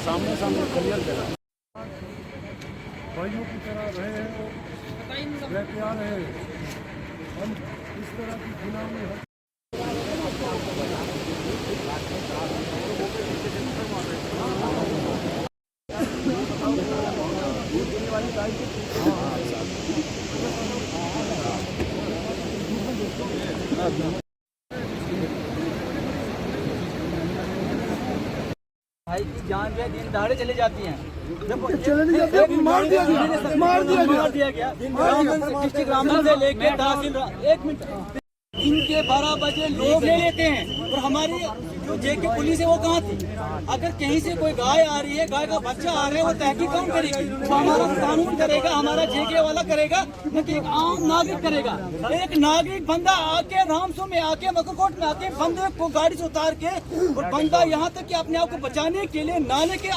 सामने सामने क्लियर करा भाइयों की तरह रहे हैं वो रहते आ रहे हैं। हम इस तरह की गुलामी भाई की जान जो है दिन दहाड़े चले जाती हैं। मार दिया गया डिस्ट्रिक्ट रामबन से लेके तहसील 1 मिनट इनके 12 बजे लोग ले लेते हैं। और हमारी जो जेके पुलिस है वो कहाँ थी? अगर कहीं से कोई गाय आ रही है, गाय का बच्चा आ रहा है, वो तहकीक कौन करेगी? वो हमारा कानून करेगा, हमारा जेके वाला करेगा, न कि एक आम नागरिक करेगा। एक नागरिक बंदा आके रामसू में आके मकरकोट में आके बंदे को गाड़ी से उतार के और बंदा यहाँ तक कि अपने आप को बचाने के लिए नाले की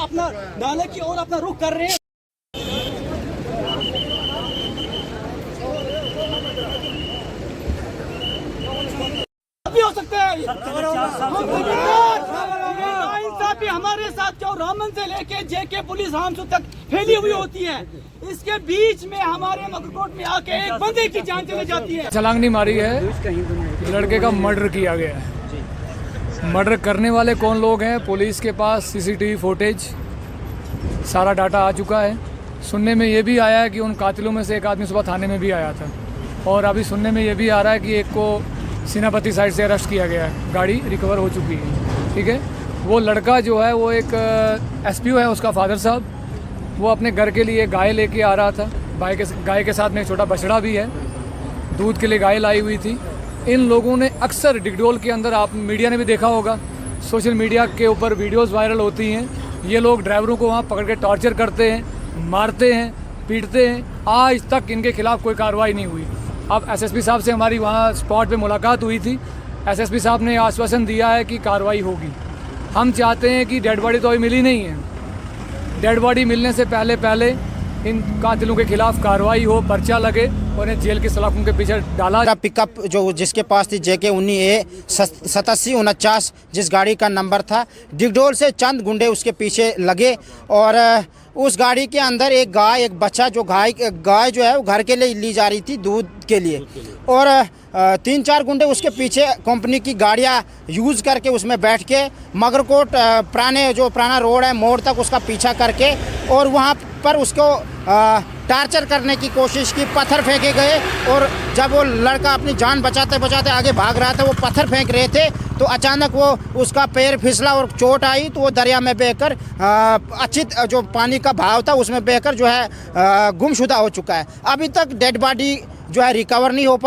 ओर अपना रुख कर रहे हैं। हो सकता है इंसाफी हमारे साथ क्यों रामन से लेके जेके पुलिस हमसू तक फैली हुई होती है। इसके बीच में हमारे मकरकोट में आके एक बंदे की जान चली जाती है। छलांगनी मारी है, लड़के का मर्डर किया गया है। मर्डर करने वाले कौन लोग हैं? पुलिस के पास सीसीटीवी फुटेज सारा डाटा आ चुका है। सुनने में ये भी आया है कि उन कातिलों में से एक आदमी सुबह थाने में भी आया था। और अभी सुनने में ये भी आ रहा है कि एक को सीनापति साइड से अरेस्ट किया गया है, गाड़ी रिकवर हो चुकी है। ठीक है, वो लड़का जो है वो एक एसपीओ है, उसका फादर साहब। वो अपने घर के लिए गाय लेके आ रहा था। गाय के साथ में एक छोटा बछड़ा भी है, दूध के लिए गाय लाई हुई थी। इन लोगों ने अक्सर डिगडोल के अंदर, आप मीडिया ने भी देखा होगा, सोशल मीडिया के ऊपर वीडियोस वायरल होती हैं। ये लोग ड्राइवरों को वहाँ पकड़ के टॉर्चर करते हैं, मारते हैं, पीटते हैं। आज तक इनके खिलाफ कोई कार्रवाई नहीं हुई। अब एसएसपी साहब से हमारी वहाँ स्पॉट पे मुलाकात हुई थी। एसएसपी साहब ने आश्वासन दिया है कि कार्रवाई होगी। हम चाहते हैं कि डेड बॉडी तो अभी मिली नहीं है, डेड बॉडी मिलने से पहले इन कातिलों के खिलाफ कार्रवाई हो, पर्चा लगे और उन्हें जेल की सलाखों के पीछे डाला। पिकअप जो जिसके पास थी JK 19A8749, जिस गाड़ी का नंबर था, डिगडोल से चंद गुंडे उसके पीछे लगे और उस गाड़ी के अंदर एक गाय, एक बच्चा, जो गाय जो है वो घर के लिए ली जा रही थी दूध के लिए। और 3-4 गुंडे उसके पीछे कंपनी की गाड़ियां यूज़ करके उसमें बैठ के मगरकोट पुराना रोड है मोड़ तक उसका पीछा करके और वहां पर उसको टार्चर करने की कोशिश की। पत्थर फेंके गए और जब वो लड़का अपनी जान बचाते बचाते आगे भाग रहा था, वो पत्थर फेंक रहे थे तो अचानक वो उसका पैर फिसला और चोट आई तो वो दरिया में बहकर जो पानी का बहाव था उसमें बहकर जो है गुमशुदा हो चुका है। अभी तक डेड बॉडी जो है रिकवर नहीं हो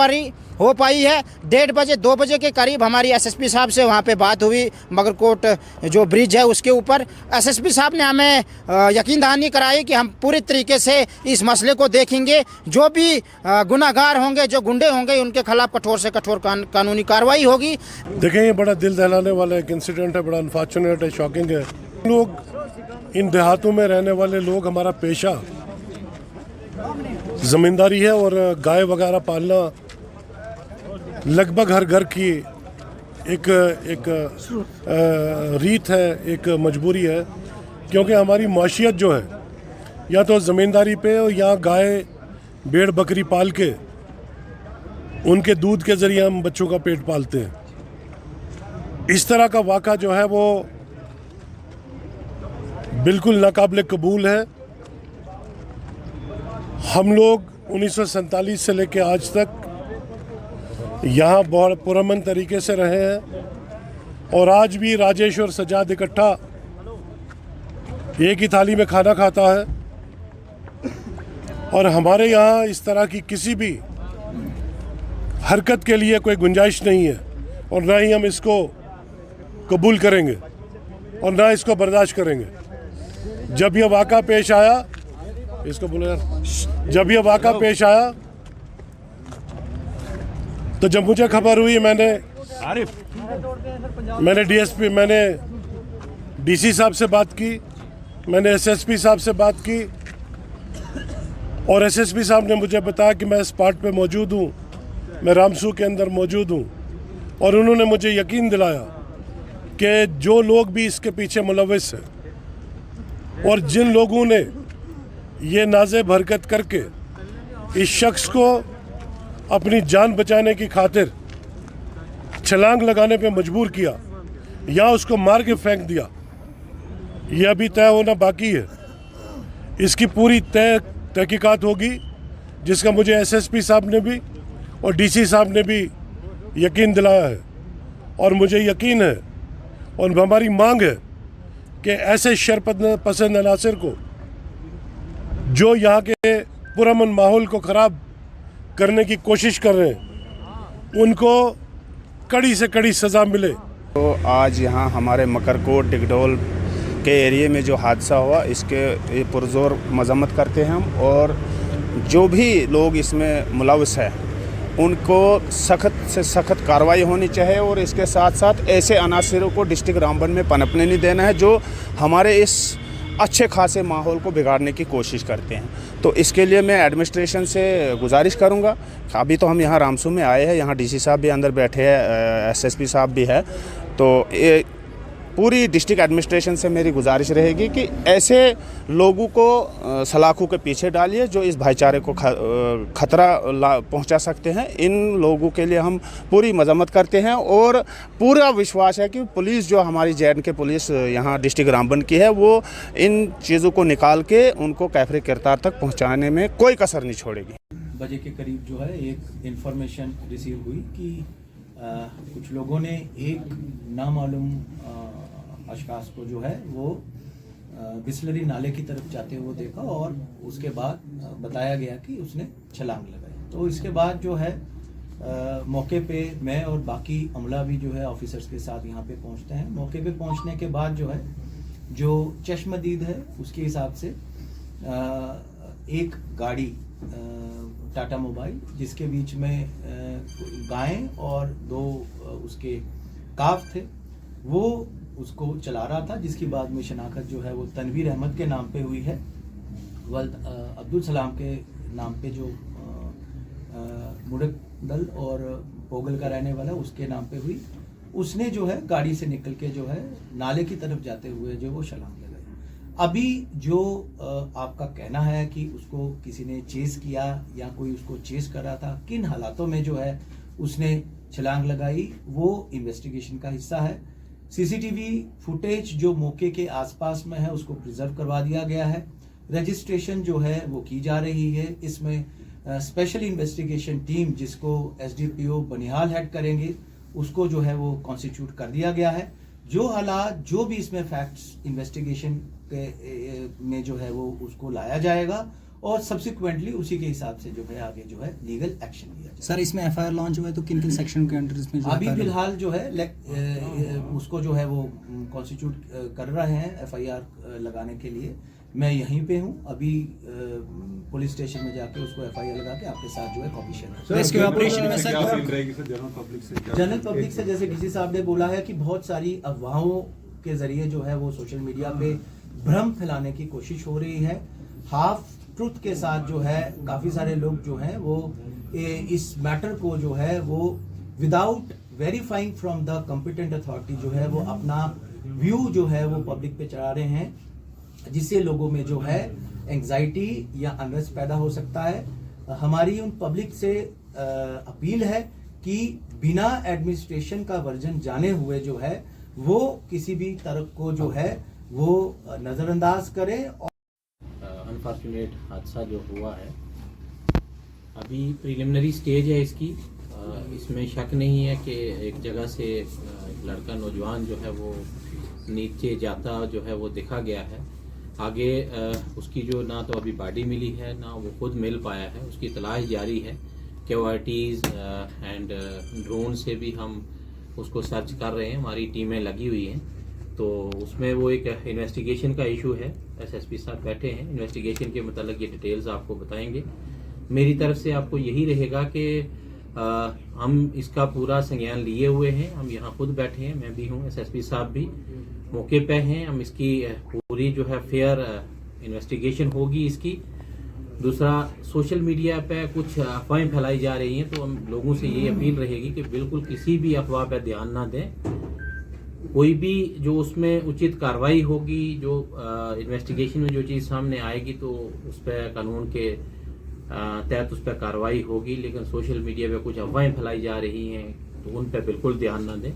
पाई है। 1:30 बजे 2 बजे के करीब हमारी एसएसपी साहब से वहाँ पे बात हुई, मगरकोट जो ब्रिज है उसके ऊपर। एसएसपी साहब ने हमें यकीन दहानी कराई कि हम पूरी तरीके से इस मसले को देखेंगे। जो भी गुनाहगार होंगे, जो गुंडे होंगे, उनके खिलाफ कठोर से कठोर कानूनी कार्रवाई होगी। देखें, ये बड़ा दिल दहलाने वाला एक इंसिडेंट है, बड़ा अनफॉर्चुनेट है, शॉकिंग है। लोग इन देहातों में रहने वाले लोग, हमारा पेशा ज़मींदारी है और गाय वगैरह पालना लगभग हर घर की एक रीत है, एक मजबूरी है। क्योंकि हमारी माशियत जो है या तो ज़मींदारी पे और या गाय भेड़ बकरी पाल के उनके दूध के ज़रिए हम बच्चों का पेट पालते हैं। इस तरह का वाक़ा जो है वो बिल्कुल नाकाबिल कबूल है। हम लोग 1947 से लेकर आज तक यहाँ बहुत पुरअमन तरीके से रहे हैं और आज भी राजेश और सजाद इकट्ठा एक ही थाली में खाना खाता है। और हमारे यहाँ इस तरह की किसी भी हरकत के लिए कोई गुंजाइश नहीं है और ना ही हम इसको कबूल करेंगे और ना इसको बर्दाश्त करेंगे। जब यह वाक़ा पेश आया, इसको बोलो यार, जब यह वाक़ा पेश आया तो जब मुझे खबर हुई, मैंने डीएसपी, मैंने डीसी साहब से बात की, मैंने एसएसपी साहब से बात की और एसएसपी साहब ने मुझे बताया कि मैं स्पॉट पे मौजूद हूँ, मैं रामसू के अंदर मौजूद हूँ, और उन्होंने मुझे यकीन दिलाया कि जो लोग भी इसके पीछे मुलविस हैं और जिन लोगों ने ये नाज़ेब हरकत करके इस शख्स को अपनी जान बचाने की खातिर छलांग लगाने पे मजबूर किया या उसको मार के फेंक दिया, ये अभी तय होना बाकी है। इसकी पूरी तहकीकात होगी, जिसका मुझे एसएसपी साहब ने भी और डीसी साहब ने भी यकीन दिलाया है, और मुझे यकीन है और हमारी मांग है कि ऐसे शरपसंद अनासर को जो यहाँ के पुरअमन माहौल को ख़राब करने की कोशिश कर रहे हैं, उनको कड़ी से कड़ी सज़ा मिले। तो आज यहाँ हमारे मकरकोट डिगडोल के एरिए में जो हादसा हुआ, इसके पुरजोर मजम्मत करते हैं हम, और जो भी लोग इसमें मुलविस हैं उनको सख्त से सख्त कार्रवाई होनी चाहिए, और इसके साथ साथ ऐसे अनासरों को डिस्ट्रिक्ट रामबन में पनपने नहीं देना है जो हमारे इस अच्छे खासे माहौल को बिगाड़ने की कोशिश करते हैं। तो इसके लिए मैं एडमिनिस्ट्रेशन से गुजारिश करूंगा। अभी तो हम यहाँ रामसू में आए हैं, यहाँ डीसी साहब भी अंदर बैठे हैं, एसएसपी साहब भी है, तो ये पूरी डिस्ट्रिक्ट एडमिनिस्ट्रेशन से मेरी गुजारिश रहेगी कि ऐसे लोगों को सलाखों के पीछे डालिए जो इस भाईचारे को खतरा पहुंचा सकते हैं। इन लोगों के लिए हम पूरी मजम्मत करते हैं, और पूरा विश्वास है कि पुलिस जो हमारी JNK पुलिस यहाँ डिस्ट्रिक्ट रामबन की है, वो इन चीज़ों को निकाल के उनको कैफरे किरदार तक पहुँचाने में कोई कसर नहीं छोड़ेगी। बजे के करीब जो है एक इंफॉर्मेशन रिसीव हुई कि कुछ लोगों ने एक नामालूम अशखास को जो है वो बिस्लरी नाले की तरफ जाते हुए देखा, और उसके बाद बताया गया कि उसने छलांग लगाई। तो इसके बाद जो है मौके पे मैं और बाकी अमला भी जो है ऑफिसर्स के साथ यहाँ पे पहुँचते हैं। मौके पे पहुँचने के बाद जो है जो चश्मदीद है उसके हिसाब से एक गाड़ी टाटा मोबाइल, जिसके बीच में गायें और दो उसके काफ थे, वो उसको चला रहा था, जिसकी बाद में शनाख्त जो है वो तनवीर अहमद के नाम पे हुई है, वल्द अब्दुल सलाम के नाम पे जो मुड़कदल और पोगल का रहने वाला उसके नाम पे हुई। उसने जो है गाड़ी से निकल के जो है नाले की तरफ जाते हुए जो वो छलांग लगाई। अभी जो आपका कहना है कि उसको किसी ने चेस किया या कोई उसको चेस कर रहा था, किन हालातों में जो है उसने छलांग लगाई, वो इन्वेस्टिगेशन का हिस्सा है। सीसीटीवी फुटेज जो मौके के आसपास में है उसको प्रिजर्व करवा दिया गया है। रजिस्ट्रेशन जो है वो की जा रही है। इसमें स्पेशल इन्वेस्टिगेशन टीम जिसको SDPO बनिहाल हेड करेंगे, उसको जो है वो कॉन्स्टिट्यूट कर दिया गया है। जो हालात जो भी इसमें फैक्ट्स इन्वेस्टिगेशन के में जो है वो उसको लाया जाएगा, और सब्सिक्वेंटली उसी के हिसाब से जो है आगे जो है लीगल एक्शन लिया जाएगा। सर, इसमें FIR लॉन्च हुआ है तो किन किन सेक्शन के अंडर इसमें अभी फिलहाल जो है उसको जो है वो कॉन्स्टिट्यूट कर रहे हैं FIR लगाने के लिए। मैं यहीं पे हूँ अभी, पुलिस स्टेशन में जाके उसको FIR लगा के आपके साथ जो है कॉपी शेयर। रेस्क्यू ऑपरेशन में सर जनरल पब्लिक से जैसे डीसी साहब ने बोला है कि बहुत सारी अफवाहों के जरिए जो है वो सोशल मीडिया पे भ्रम फैलाने की कोशिश हो रही है। हाफ ट्रुथ के साथ जो है काफ़ी सारे लोग जो हैं वो इस मैटर को जो है वो without verifying from the competent authority जो है वो अपना व्यू जो है वो पब्लिक पे चढ़ा रहे हैं, जिससे लोगों में जो है एंग्जाइटी या अनरेस्ट पैदा हो सकता है। हमारी उन पब्लिक से अपील है कि बिना एडमिनिस्ट्रेशन का वर्जन जाने हुए जो है वो किसी भी तर्क को जो है वो नज़रअंदाज करें। अनफॉर्चुनेट हादसा जो हुआ है, अभी प्रिलिमिनरी स्टेज है इसकी। इसमें शक नहीं है कि एक जगह से एक लड़का नौजवान जो है वो नीचे जाता जो है वो देखा गया है। आगे उसकी जो ना तो अभी बॉडी मिली है ना वो खुद मिल पाया है, उसकी तलाश जारी है। KYTs एंड ड्रोन से भी हम उसको सर्च कर रहे हैं, हमारी टीमें लगी हुई हैं। तो उसमें वो एक इन्वेस्टिगेशन का इशू है। SSP साहब बैठे हैं, इन्वेस्टिगेशन के मतलब ये डिटेल्स आपको बताएंगे। मेरी तरफ से आपको यही रहेगा कि हम इसका पूरा संज्ञान लिए हुए हैं। हम यहाँ खुद बैठे हैं, मैं भी हूँ, SSP साहब भी मौके पे हैं। हम इसकी पूरी जो है फेयर इन्वेस्टिगेशन होगी इसकी, दूसरा, सोशल मीडिया पे कुछ अफवाहें फैलाई जा रही हैं, तो हम लोगों से ये अपील रहेगी कि बिल्कुल किसी भी अफवाह पे ध्यान ना दें। कोई भी जो उसमें उचित कार्रवाई होगी, जो इन्वेस्टिगेशन में जो चीज़ सामने आएगी, तो उस पर कानून के तहत उस पर कार्रवाई होगी। लेकिन सोशल मीडिया पे कुछ अफवाहें फैलाई जा रही हैं, तो उन पर बिल्कुल ध्यान ना दें।